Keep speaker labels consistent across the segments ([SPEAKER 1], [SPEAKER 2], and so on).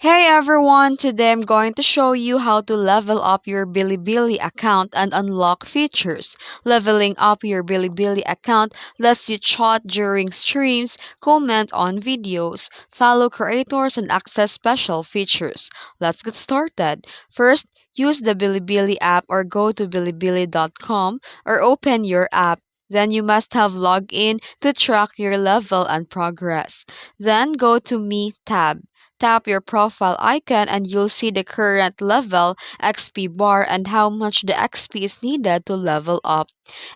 [SPEAKER 1] Hey everyone, today I'm going to show you how to level up your Bilibili account and unlock features. Leveling up your Bilibili account lets you chat during streams, comment on videos, follow creators, and access special features. Let's get started. First, use the Bilibili app or go to bilibili.com or open your app. Then you must have logged in to track your level and progress. Then go to Me tab. Tap your profile icon and you'll see the current level, XP bar, and how much the XP is needed to level up.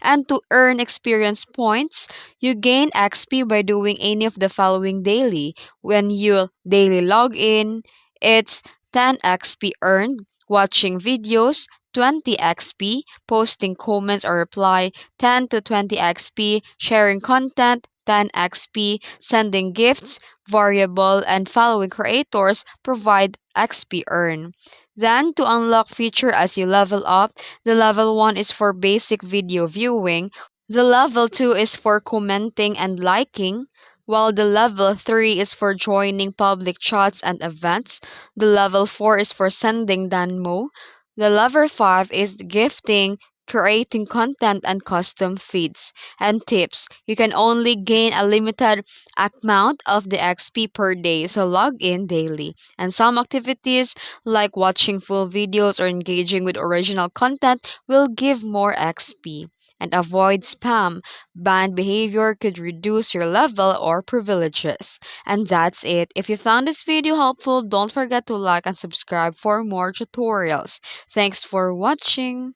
[SPEAKER 1] And to earn experience points, you gain XP by doing any of the following daily. When you daily log in, it's 10 XP earned, watching videos, 20 XP, posting comments or reply, 10 to 20 XP, sharing content, 10 XP, sending gifts, variable, and following creators provide XP earn. Then, to unlock feature as you level up, the level 1 is for basic video viewing, the level 2 is for commenting and liking, while the level 3 is for joining public chats and events, the level 4 is for sending Danmo, the level 5 is gifting, creating content and custom feeds. And tips, you can only gain a limited amount of the XP per day, so log in daily. And some activities like watching full videos or engaging with original content will give more XP. And avoid spam. Banned behavior could reduce your level or privileges. And that's it. If you found this video helpful, don't forget to like and subscribe for more tutorials. Thanks for watching.